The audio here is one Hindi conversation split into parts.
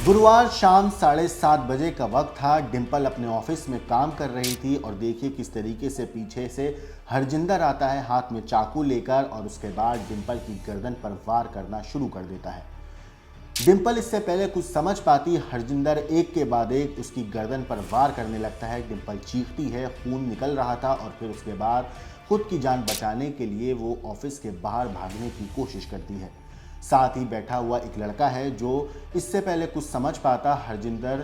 गुरुवार शाम 7:30 बजे का वक्त था। डिंपल अपने ऑफिस में काम कर रही थी और देखिए किस तरीके से पीछे से हरजिंदर आता है हाथ में चाकू लेकर और उसके बाद डिंपल की गर्दन पर वार करना शुरू कर देता है। डिंपल इससे पहले कुछ समझ पाती, हरजिंदर एक के बाद एक उसकी गर्दन पर वार करने लगता है। डिंपल चीखती है, खून निकल रहा था और फिर उसके बाद खुद की जान बचाने के लिए वो ऑफिस के बाहर भागने की कोशिश करती है। साथ ही बैठा हुआ एक लड़का है जो इससे पहले कुछ समझ पाता। हरजिंदर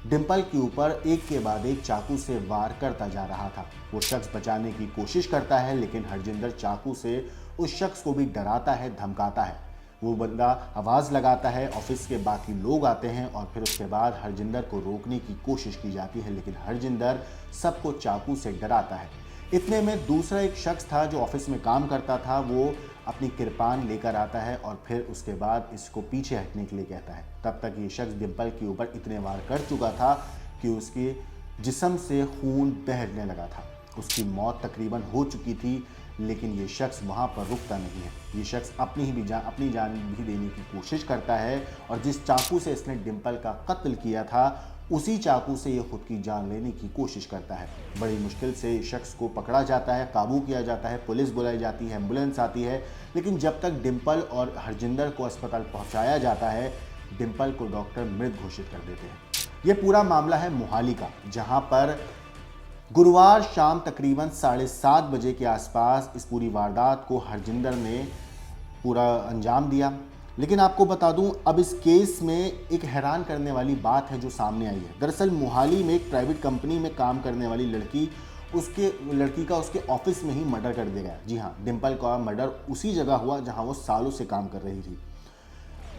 डिंपल के ऊपर एक के बाद एक चाकू से वार करता जा रहा था। वो शख्स बचाने की कोशिश करता है लेकिन हरजिंदर चाकू से उस शख्स को भी डराता है, धमकाता है। वो बंदा आवाज़ लगाता है, ऑफिस के बाकी लोग आते हैं और फिर उसके बाद हरजिंदर को रोकने की कोशिश की जाती है लेकिन हरजिंदर सबको चाकू से डराता है। इतने में दूसरा एक शख्स था जो ऑफिस में काम करता था, वो अपनी किरपान लेकर आता है और फिर उसके बाद इसको पीछे हटने के लिए कहता है। तब तक ये शख्स डिंपल के ऊपर इतने वार कर चुका था कि उसके जिस्म से खून बहने लगा था। उसकी मौत तकरीबन हो चुकी थी लेकिन ये शख्स वहाँ पर रुकता नहीं है। ये शख्स अपनी जान भी देने की कोशिश करता है और जिस चाकू से इसने डिंपल का कत्ल किया था उसी चाकू से ये खुद की जान लेने की कोशिश करता है। बड़ी मुश्किल से इस शख्स को पकड़ा जाता है, काबू किया जाता है, पुलिस बुलाई जाती है, एम्बुलेंस आती है, लेकिन जब तक डिंपल और हरजिंदर को अस्पताल पहुंचाया जाता है, डिंपल को डॉक्टर मृत घोषित कर देते हैं। ये पूरा मामला है मोहाली का, जहां पर गुरुवार शाम तकरीबन 7:30 बजे के आसपास इस पूरी वारदात को हरजिंदर ने पूरा अंजाम दिया। लेकिन आपको बता दूं, अब इस केस में एक हैरान करने वाली बात है जो सामने आई है। दरअसल मोहाली में एक प्राइवेट कंपनी में काम करने वाली लड़की का उसके ऑफिस में ही मर्डर कर दिया गया। जी हाँ, डिंपल का मर्डर उसी जगह हुआ जहां वो सालों से काम कर रही थी।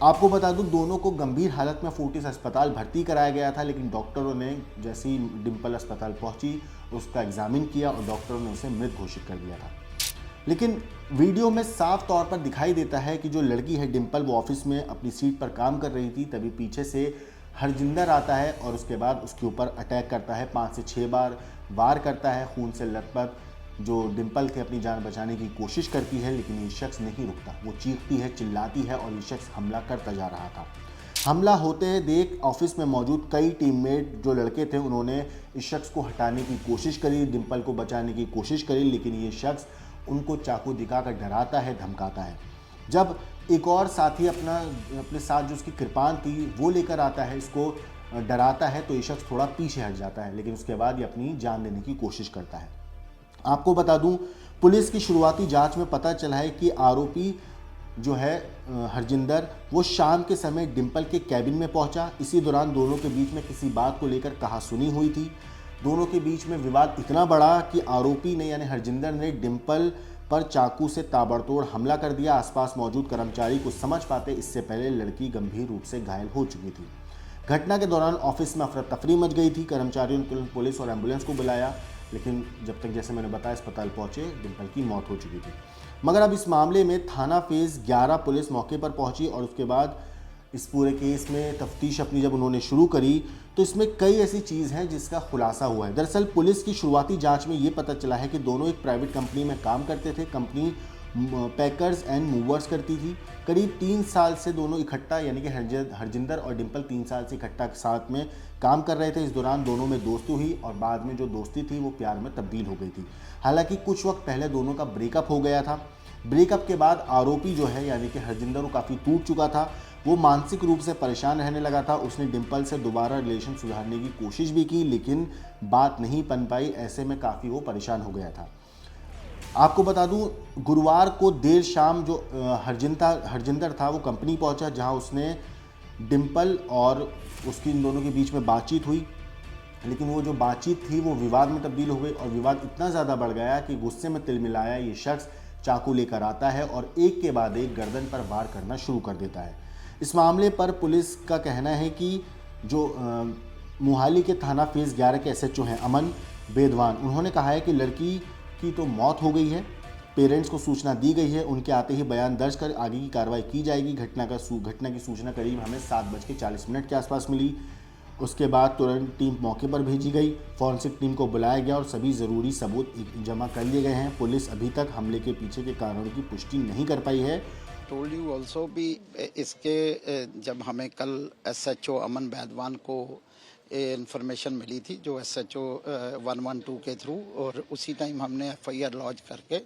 आपको बता दूं, दोनों को गंभीर हालत में फोर्टिस अस्पताल भर्ती कराया गया था लेकिन डॉक्टरों ने जैसे ही डिंपल अस्पताल पहुंची उसका एग्जामिन किया और डॉक्टरों ने उसे मृत घोषित कर दिया था। लेकिन वीडियो में साफ तौर पर दिखाई देता है कि जो लड़की है डिंपल, वो ऑफिस में अपनी सीट पर काम कर रही थी, तभी पीछे से हरजिंदर आता है और उसके बाद उसके ऊपर अटैक करता है। 5 से 6 बार वार करता है। खून से लथपथ जो डिंपल थे अपनी जान बचाने की कोशिश करती है लेकिन ये शख्स नहीं रुकता। वो चीखती है, चिल्लाती है और ये शख्स हमला करता जा रहा था। हमला होते देख ऑफिस में मौजूद कई टीममेट जो लड़के थे उन्होंने इस शख्स को हटाने की कोशिश करी, डिंपल को बचाने की कोशिश करी, लेकिन ये शख्स उनको चाकू दिखाकर डराता है, धमकाता है। जब एक और साथी अपने साथ जो उसकी कृपान थी वो लेकर आता है, इसको डराता है, तो ये शख्स थोड़ा पीछे हट जाता है लेकिन उसके बाद ये अपनी जान लेने की कोशिश करता है। आपको बता दूं, पुलिस की शुरुआती जांच में पता चला है कि आरोपी जो है हरजिंदर, वो शाम के समय डिंपल के कैबिन में पहुंचा। इसी दौरान दोनों के बीच में किसी बात को लेकर कहासुनी हुई थी। दोनों के बीच में विवाद इतना बढ़ा कि आरोपी ने यानी हरजिंदर ने डिंपल पर चाकू से ताबड़तोड़ हमला कर दिया। आसपास मौजूद कर्मचारी को समझ पाते इससे पहले लड़की गंभीर रूप से घायल हो चुकी थी। घटना के दौरान ऑफिस में अफरा तफरी मच गई थी। कर्मचारियों ने पुलिस और एम्बुलेंस को बुलाया लेकिन जब तक, जैसे मैंने बताया, अस्पताल पहुंचे, डिंपल की मौत हो चुकी थी। मगर अब इस मामले में थाना फेज़ 11 पुलिस मौके पर पहुंची और उसके बाद इस पूरे केस में तफ्तीश अपनी जब उन्होंने शुरू करी तो इसमें कई ऐसी चीज़ हैं जिसका खुलासा हुआ है। दरअसल पुलिस की शुरुआती जांच में ये पता चला है कि दोनों एक प्राइवेट कंपनी में काम करते थे। कंपनी पैकर्स एंड मूवर्स करती थी। करीब 3 साल से दोनों इकट्ठा, यानी कि हरजिंदर और डिंपल 3 साल से इकट्ठा साथ में काम कर रहे थे। इस दौरान दोनों में दोस्ती हुई और बाद में जो दोस्ती थी वो प्यार में तब्दील हो गई थी। हालांकि कुछ वक्त पहले दोनों का ब्रेकअप हो गया था। ब्रेकअप के बाद आरोपी जो है यानी कि हरजिंदर, वो काफ़ी टूट चुका था। वो मानसिक रूप से परेशान रहने लगा था। उसने डिंपल से दोबारा रिलेशन सुधारने की कोशिश भी की लेकिन बात नहीं बन पाई। ऐसे में काफ़ी वो परेशान हो गया था। आपको बता दूं, गुरुवार को देर शाम जो हरजिंदर था वो कंपनी पहुंचा जहां उसने डिंपल और उसकी इन दोनों के बीच में बातचीत हुई, लेकिन वो जो बातचीत थी वो विवाद में तब्दील हो गई और विवाद इतना ज़्यादा बढ़ गया कि गुस्से में तिलमिलाया ये शख्स चाकू लेकर आता है और एक के बाद एक गर्दन पर वार करना शुरू कर देता है। इस मामले पर पुलिस का कहना है कि जो मोहाली के थाना फेज़ 11 के SHO हैं अमन बेदवान, उन्होंने कहा है कि लड़की की तो मौत हो गई है, पेरेंट्स को सूचना दी गई है, उनके आते ही बयान दर्ज कर आगे की कार्रवाई की जाएगी। घटना की सूचना करीब हमें 7:40 के आसपास मिली। उसके बाद तुरंत टीम मौके पर भेजी गई, फॉरेंसिक टीम को बुलाया गया और सभी ज़रूरी सबूत जमा कर लिए गए हैं। पुलिस अभी तक हमले के पीछे के कारणों की पुष्टि नहीं कर पाई है टोल्ड यू ऑल्सो भी इसके जब हमें कल एसएचओ अमन बैदवान को इंफॉर्मेशन मिली थी जो एसएचओ 112 के थ्रू, और उसी टाइम हमने एफआईआर लॉन्च करके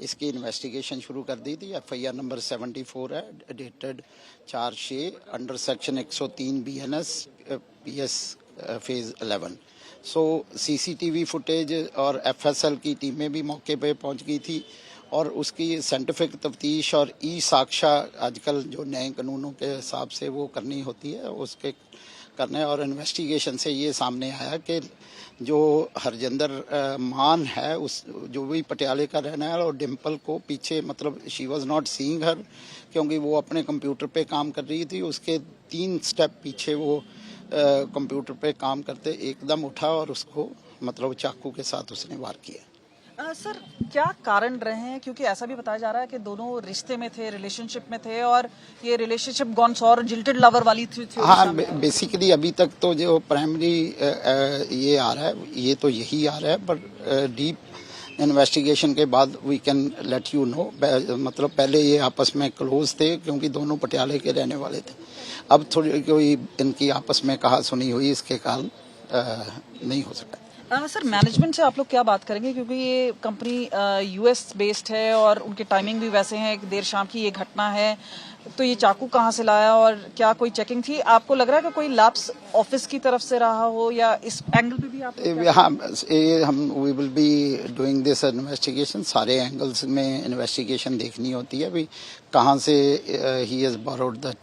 इसकी इन्वेस्टिगेशन शुरू कर दी थी। एफआईआर नंबर 74 है, dated 4/6 under section 103 BNS PS phase 11। सो सीसीटीवी फुटेज और एफएसएल की टीमें भी मौके पे पहुंच गई थी और उसकी साइंटिफिक तफ्तीश और ई साक्ष्य आजकल जो नए कानूनों के हिसाब से वो करनी होती है उसके करने, और इन्वेस्टिगेशन से ये सामने आया कि जो हरजिंदर मान है उस जो भी पटियाले का रहना है, और डिम्पल को पीछे मतलब शी वॉज नॉट सीइंग हर, क्योंकि वो अपने कंप्यूटर पे काम कर रही थी। उसके 3 स्टेप पीछे वो कंप्यूटर पे काम करते एकदम उठा और उसको मतलब चाकू के साथ उसने वार किया। सर क्या कारण रहे हैं, क्योंकि ऐसा भी बताया जा रहा है कि दोनों रिश्ते में थे, रिलेशनशिप में थे, और ये relationship gone sour jilted lover वाली थी। हाँ, बेसिकली अभी तक तो जो प्राइमरी ये आ रहा है, ये तो यही आ रहा है, पर डीप इन्वेस्टिगेशन के बाद we can let you know. मतलब पहले ये आपस में क्लोज थे क्योंकि दोनों पटियाले के रहने वाले थे। अब थोड़ी कोई इनकी आपस में कहा सुनी हुई, इसके कारण नहीं हो सका। सर मैनेजमेंट से आप लोग क्या बात करेंगे, क्योंकि ये कंपनी यूएस बेस्ड है और उनके टाइमिंग भी वैसे हैं, देर शाम की ये घटना है, तो ये चाकू कहाँ से लाया और क्या कोई चेकिंग थी? आपको लग रहा है कि कोई लैप्स ऑफिस की तरफ से रहा हो, या इस एंगल पे भी आप हाँ, ये हम we will be doing this investigation. सारे एंगल्स में इन्वेस्टिगेशन देखनी होती है, अभी कहाँ से ही हैज बोरोड द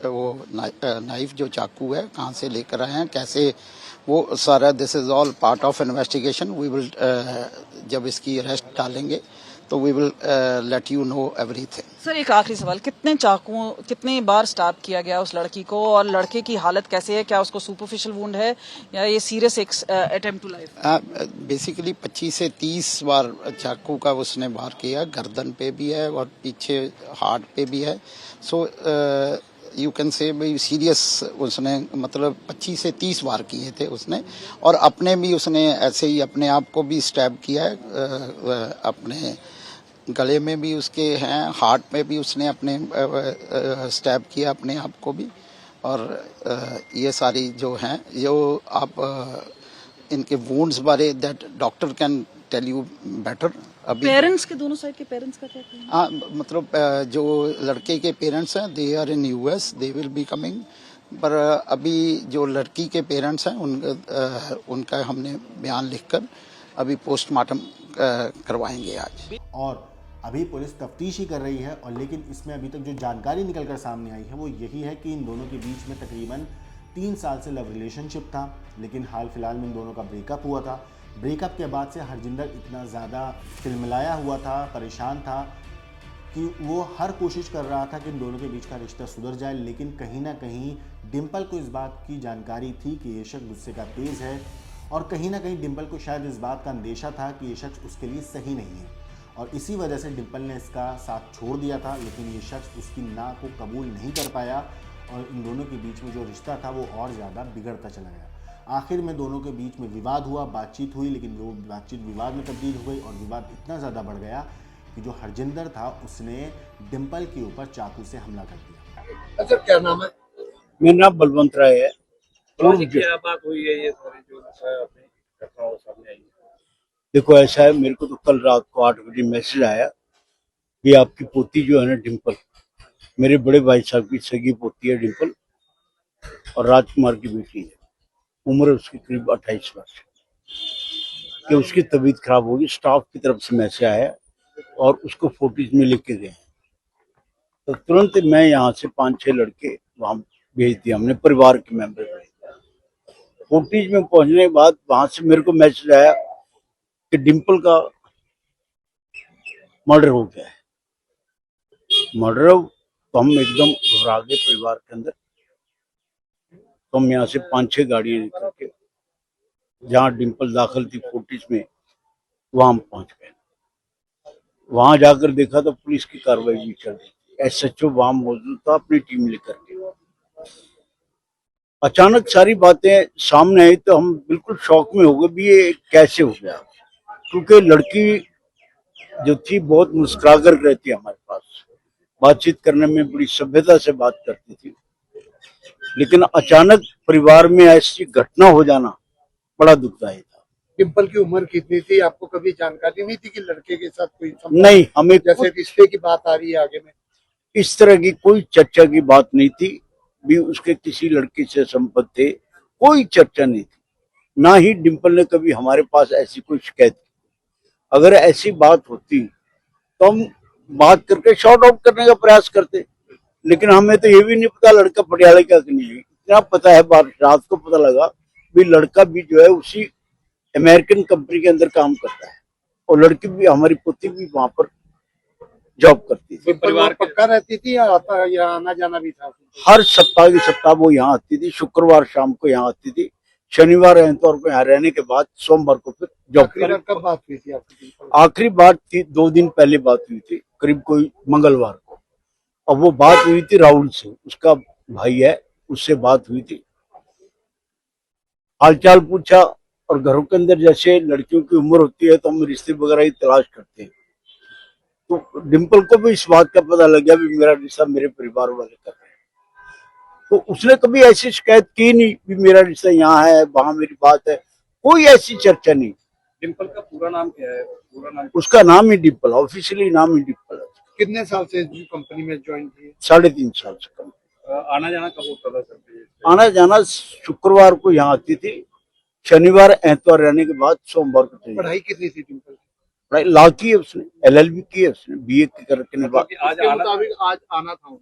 वो नाइफ जो चाकू है कहाँ से लेकर आए हैं, कैसे वो सारा, this is all part of investigation. We will जब इसकी अरेस्ट डालेंगे तो we will let you know everything. Sir एक आखिरी सवाल, कितने बार स्टार्ट किया गया उस लड़की को, और लड़के की हालत कैसे है? क्या उसको सुपरफिशियल वुंड है या ये serious attempt to life? Basically 25 से 30 बार चाकू का उसने वार किया, गर्दन पे भी है और पीछे हार्ट पे भी है। सो यू कैन से भाई सीरियस उसने मतलब 25 से 30 वार किए थे उसने, और अपने भी उसने ऐसे ही अपने आप को भी स्टैब किया है, अपने गले में भी उसके हैं, हार्ट में भी उसने अपने स्टैब किया अपने आप को भी। और ये सारी जो हैं जो आप इनके वुंड्स बारे that doctor can tell you better. अभी पेरेंट्स के, दोनों साइड के पेरेंट्स का क्या कहना है? हाँ, मतलब जो लड़के के पेरेंट्स हैं they are in US, they will be coming, पर अभी जो लड़की के पेरेंट्स हैं उनका हमने बयान लिखकर अभी पोस्टमार्टम करवाएंगे आज। और अभी पुलिस तफ्तीश ही कर रही है, और लेकिन इसमें अभी तक जो जानकारी निकलकर सामने आई है वो यही है कि इन दोनों के बीच में तकरीबन 3 साल से लव रिलेशनशिप था, लेकिन हाल फिलहाल में इन दोनों का ब्रेकअप हुआ था। ब्रेकअप के बाद से हरजिंदर इतना ज़्यादा तिलमिलाया हुआ था, परेशान था कि वो हर कोशिश कर रहा था कि इन दोनों के बीच का रिश्ता सुधर जाए, लेकिन कहीं ना कहीं डिम्पल को इस बात की जानकारी थी कि ये शख्स गुस्से का तेज़ है, और कहीं ना कहीं डिम्पल को शायद इस बात का अंदेशा था कि ये शख्स उसके लिए सही नहीं है, और इसी वजह से डिम्पल ने इसका साथ छोड़ दिया था। लेकिन ये शख्स उसकी ना को कबूल नहीं कर पाया और इन दोनों के बीच में जो रिश्ता था वो और ज़्यादा बिगड़ता चला गया। आखिर में दोनों के बीच में विवाद हुआ, बातचीत हुई, लेकिन वो बातचीत विवाद में तब्दील हो गई, और विवाद इतना ज़्यादा बढ़ गया कि जो हरजिंदर था उसने डिम्पल के ऊपर चाकू से हमला कर दिया। अच्छा, क्या नाम है? मेरा नाम बलवंत राय है। क्या बात हुई है ये सारी जो घटना सामने आई है? देखो, ऐसा है, मेरे को तो कल रात को 8 बजे मैसेज आया कि आपकी पोती जो है ना डिम्पल, मेरे बड़े भाई साहब की सगी पोती है डिम्पल, और राजकुमार की बेटी है, उम्र उसकी करीब 28 वर्ष, कि उसकी तबीयत खराब होगी। स्टाफ की तरफ से मैसेज आया और उसको फोटोज में लिख के गए, तो तुरंत मैं यहाँ से 5-6 लड़के वहाँ भेज दिया, हमने परिवार के मेंबर भेज दिया। फोर्टिज में पहुंचने के बाद वहां से मेरे को मैसेज आया कि डिम्पल का मर्डर हो गया है। मर्डर, तो हम एकदम घबरा गए परिवार के अंदर। तो हम यहाँ से 5-6 गाड़ियां निकल के जहाँ डिम्पल दाखिल थी फोर्टिज में, वहां हम पहुंच गए। वहां जाकर देखा तो पुलिस की कार्रवाई भी चल रही थी, एसएचओ वहां मौजूद था अपनी टीम लेकर के। अचानक सारी बातें सामने आई तो हम बिल्कुल शॉक में हो गए भी ये कैसे हो गया, क्योंकि लड़की जो थी बहुत मुस्कुरा कर रहती है हमारे पास, बातचीत करने में बड़ी सभ्यता से बात करती थी, लेकिन अचानक परिवार में ऐसी घटना हो जाना बड़ा दुखदायी था। डिम्पल की उम्र कितनी थी? आपको कभी जानकारी नहीं थी कि लड़के के साथ कोई संबंध? नहीं, हमें जैसे रिश्ते की बात आ रही है आगे में, इस तरह की कोई चर्चा की बात नहीं थी। भी उसके किसी लड़की से संबंध थे, कोई चर्चा नहीं थी। ना ही डिम्पल ने कभी हमारे पास ऐसी कोई शिकायत की। अगर ऐसी बात होती तो हम बात करके शॉर्ट आउट करने का प्रयास करते, लेकिन हमें तो ये भी नहीं पता लड़का पटियाला का कि नहीं है। इतना पता है, रात को पता लगा भी लड़का भी जो है उसी अमेरिकन कंपनी के अंदर काम करता है, और लड़की भी, हमारी पोती भी वहां पर जॉब करती थी। परिवार पक्का रहती थी या आना जाना भी था? हर सप्ताह के सप्ताह वो यहाँ आती थी, शुक्रवार शाम को यहाँ आती थी, शनिवार एतवार को यहाँ रहने के बाद सोमवार को फिर जॉब आखिरी बार कब बात हुई थी आपकी? आखिरी बात थी 2 दिन पहले बात हुई थी, करीब कोई मंगलवार को। और वो बात हुई थी राहुल से, उसका भाई है, उससे बात हुई थी, हालचाल पूछा। और घरों के अंदर जैसे लड़कियों की उम्र होती है तो हम रिश्ते वगैरह की तलाश करते हैं, तो डिम्पल को भी इस बात का पता लग गया भी मेरा रिश्ता मेरे परिवार वाले कर रहे हैं। तो उसने कभी ऐसी शिकायत की नहीं कि मेरा रिश्ता यहाँ है, वहां मेरी बात है, कोई ऐसी चर्चा नहीं। डिम्पल का पूरा नाम क्या है? पूरा नाम उसका नाम ही डिम्पल, ऑफिशियली नाम ही डिम्पल है। कितने साल से कंपनी में ज्वाइन की? 3.5 साल से कम। आना जाना कब होता था सर? आना जाना शुक्रवार को यहाँ आती थी, शनिवार एतवार रहने के बाद सोमवार को चली। पढ़ाई कितनी थी डिम्पल? पढ़ाई लॉ की है उसने, LLB की है उसने, BA करने के बाद। आज आना आना था?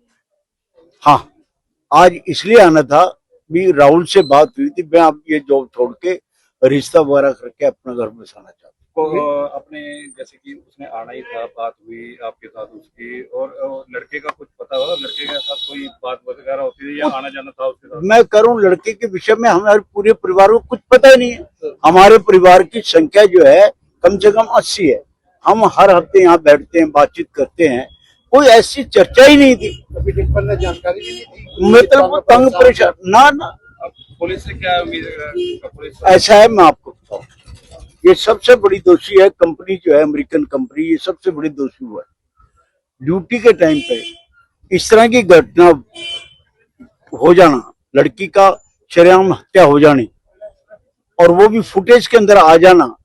हाँ, आज इसलिए आना था भी राहुल से बात हुई थी, मैं अब ये जॉब छोड़ के रिश्ता वगैरह करके अपना घर बसाना चाहता हूँ। अपने जैसे कि उसने आना ही था, बात हुई आपके साथ उसकी, और लड़के का कुछ पता हुआ? लड़के के साथ कोई बात वगैरह होती थी या आना जाना था उसके साथ? मैं करूँ लड़के के विषय में हमारे पूरे परिवार को कुछ पता ही नहीं है। हमारे परिवार की संख्या जो है कम से कम 80 है। हम हर हफ्ते यहाँ बैठते हैं, बातचीत करते हैं, कोई ऐसी चर्चा ही नहीं थी। कभी डिम्पल ने जानकारी भी नहीं दी? मतलब तंग परेशान ना। पुलिस से क्या उम्मीद है? पुलिस ऐसा है, मैं आपको बताऊं, ये सबसे बड़ी दोषी है कंपनी जो है, अमेरिकन कंपनी, ये सबसे बड़ी दोषी हुआ है। ड्यूटी के टाइम पे इस तरह की घटना हो जाना, लड़की का शरेआम हत्या हो जानी, और वो भी फुटेज के अंदर आ जाना,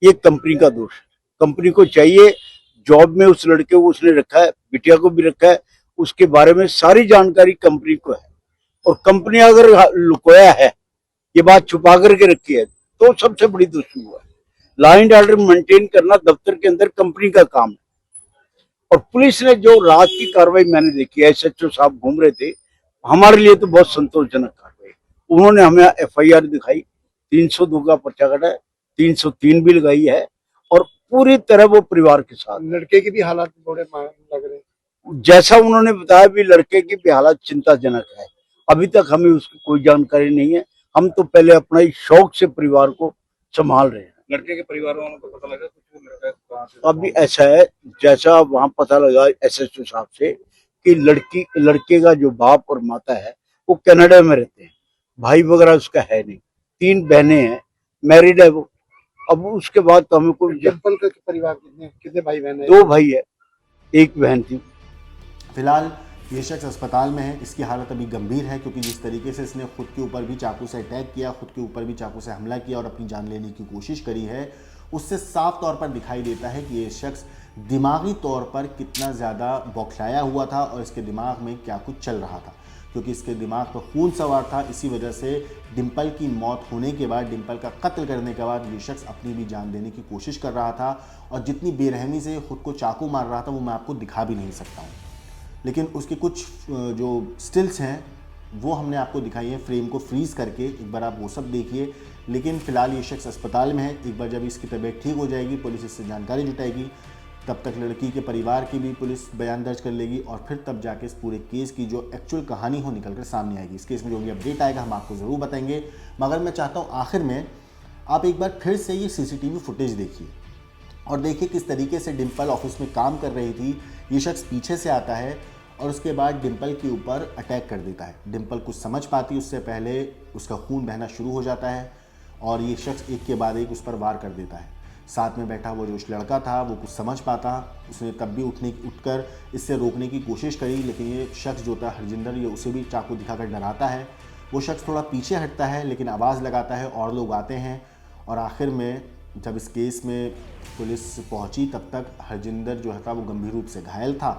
ये कंपनी का दोष है। कंपनी को चाहिए, जॉब में उस लड़के को उसने रखा है, बिटिया को भी रखा है, उसके बारे में सारी जानकारी कंपनी को है, और कंपनी अगर लुकोया है, ये बात छुपा करके रखी है, तो सबसे बड़ी दोषी हुआ है। लॉ एंड ऑर्डर मेंटेन करना दफ्तर के अंदर कंपनी का काम है। और पुलिस ने जो रात की कार्रवाई मैंने देखी है, SHO साहब घूम रहे थे, हमारे लिए तो बहुत संतोषजनक कार्रवाई। उन्होंने हमें FIR दिखाई, 302 का पर्चा कटा है, 303 भी लगाई है, और पूरी तरह वो परिवार के साथ। लड़के की भी हालात थोड़े लग रहे हैं, जैसा उन्होंने बताया भी लड़के की भी हालत चिंताजनक है। अभी तक हमें उसकी कोई जानकारी नहीं है। हम तो पहले अपना ही शौक से परिवार को संभाल रहे हैं। लड़के के परिवार वालों को पता लगा कुछ लड़का कहाँ से? अभी ऐसा है, जैसा वहां पता लगा SHO साहब से कि लड़के का जो बाप और माता है वो कनाडा में रहते हैं, भाई वगैरह उसका है नहीं, 3 बहनें हैं, मैरिड है वो। अब उसके बाद तो हमें कोई, डिम्पल के परिवार कितने भाई बहन है? 2 भाई है, 1 बहन थी। फिलहाल ये शख्स अस्पताल में है, इसकी हालत अभी गंभीर है, क्योंकि जिस तरीके से इसने खुद के ऊपर भी चाकू से अटैक किया, खुद के ऊपर भी चाकू से हमला किया और अपनी जान लेने की कोशिश करी है, उससे साफ तौर पर दिखाई देता है कि ये शख्स दिमागी तौर पर कितना ज़्यादा बौखलाया हुआ था और इसके दिमाग में क्या कुछ चल रहा था, क्योंकि इसके दिमाग पर खून सवार था। इसी वजह से डिम्पल की मौत होने के बाद, डिम्पल का कत्ल करने के बाद ये शख्स अपनी भी जान देने की कोशिश कर रहा था, और जितनी बेरहमी से खुद को चाकू मार रहा था वो मैं आपको दिखा भी नहीं सकता हूँ। लेकिन उसके कुछ जो स्टिल्स हैं वो हमने आपको दिखाई हैं, फ्रेम को फ्रीज़ करके, एक बार आप वो सब देखिए। लेकिन फ़िलहाल ये शख्स अस्पताल में है। एक बार जब इसकी तबीयत ठीक हो जाएगी, पुलिस इससे जानकारी जुटाएगी, तब तक लड़की के परिवार की भी पुलिस बयान दर्ज कर लेगी, और फिर तब जाके इस पूरे केस की जो एक्चुअल कहानी हो निकल कर सामने आएगी। इस केस में जो भी अपडेट आएगा हम आपको ज़रूर बताएंगे। मगर मैं चाहता हूँ आखिर में आप एक बार फिर से ये CCTV फुटेज देखिए और देखिए किस तरीके से डिम्पल ऑफिस में काम कर रही थी। ये शख्स पीछे से आता है और उसके बाद डिम्पल के ऊपर अटैक कर देता है। डिम्पल कुछ समझ पाती उससे पहले उसका खून बहना शुरू हो जाता है और ये शख्स एक के बाद एक उस पर वार कर देता है। साथ में बैठा वो जो लड़का था वो कुछ समझ पाता, उसने तब भी उठकर इससे रोकने की कोशिश करी, लेकिन ये शख्स जो था हरजिंदर, ये उसे भी चाकू दिखाकर डराता है। वो शख्स थोड़ा पीछे हटता है लेकिन आवाज़ लगाता है और लोग आते हैं, और आखिर में जब इस केस में पुलिस पहुंची तब तक हरजिंदर जो था वो गंभीर रूप से घायल था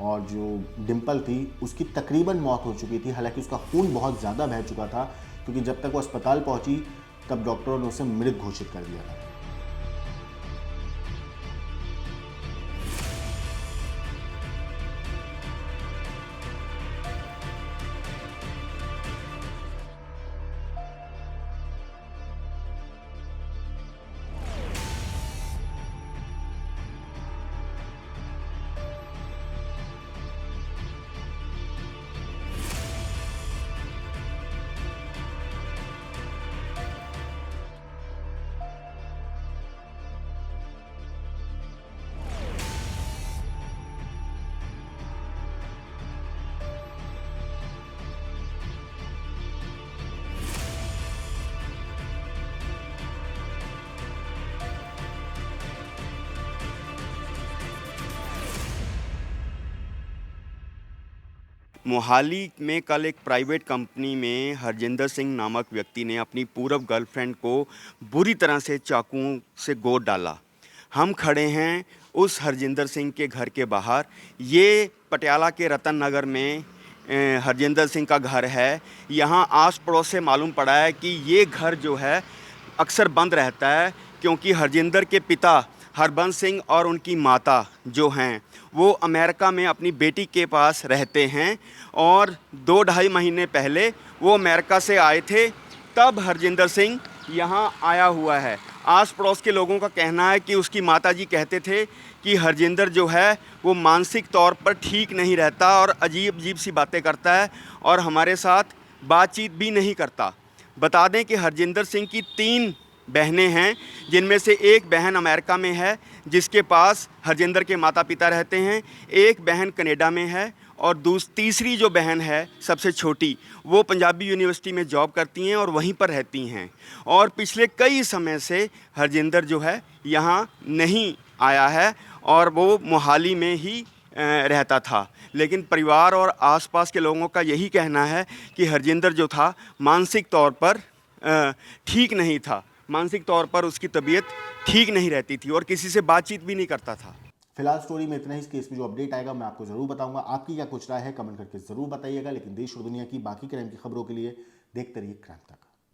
और जो डिम्पल थी उसकी तकरीबन मौत हो चुकी थी। हालांकि उसका खून बहुत ज़्यादा बह चुका था, क्योंकि जब तक वो अस्पताल पहुंची तब डॉक्टरों ने उसे मृत घोषित कर दिया था। मोहाली में कल एक प्राइवेट कंपनी में हरजिंदर सिंह नामक व्यक्ति ने अपनी पूर्व गर्लफ्रेंड को बुरी तरह से चाकुओं से गोद डाला। हम खड़े हैं उस हरजिंदर सिंह के घर के बाहर। ये पटियाला के रतन नगर में हरजिंदर सिंह का घर है। यहाँ आस पड़ोस से मालूम पड़ा है कि ये घर जो है अक्सर बंद रहता है, क्योंकि हरजिंदर के पिता हरबंस सिंह और उनकी माता जो हैं वो अमेरिका में अपनी बेटी के पास रहते हैं, और 2-2.5 महीने पहले वो अमेरिका से आए थे, तब हरजिंदर सिंह यहाँ आया हुआ है। आस पड़ोस के लोगों का कहना है कि उसकी माताजी कहते थे कि हरजिंदर जो है वो मानसिक तौर पर ठीक नहीं रहता और अजीब अजीब सी बातें करता है और हमारे साथ बातचीत भी नहीं करता। बता दें कि हरजिंदर सिंह की 3 बहनें हैं, जिनमें से एक बहन अमेरिका में है जिसके पास हरजिंदर के माता पिता रहते हैं, एक बहन कनाडा में है और तीसरी जो बहन है सबसे छोटी वो पंजाबी यूनिवर्सिटी में जॉब करती हैं और वहीं पर रहती हैं। और पिछले कई समय से हरजिंदर जो है यहाँ नहीं आया है और वो मोहाली में ही रहता था। लेकिन परिवार और आसपास के लोगों का यही कहना है कि हरजिंदर जो था मानसिक तौर पर ठीक नहीं था, मानसिक तौर पर उसकी तबीयत ठीक नहीं रहती थी और किसी से बातचीत भी नहीं करता था। फिलहाल स्टोरी में इतना ही। इस केस में जो अपडेट आएगा मैं आपको जरूर बताऊंगा। आपकी क्या कुछ राय है कमेंट करके जरूर बताइएगा। लेकिन देश और दुनिया की बाकी क्राइम की खबरों के लिए देखते रहिए क्राइम तक।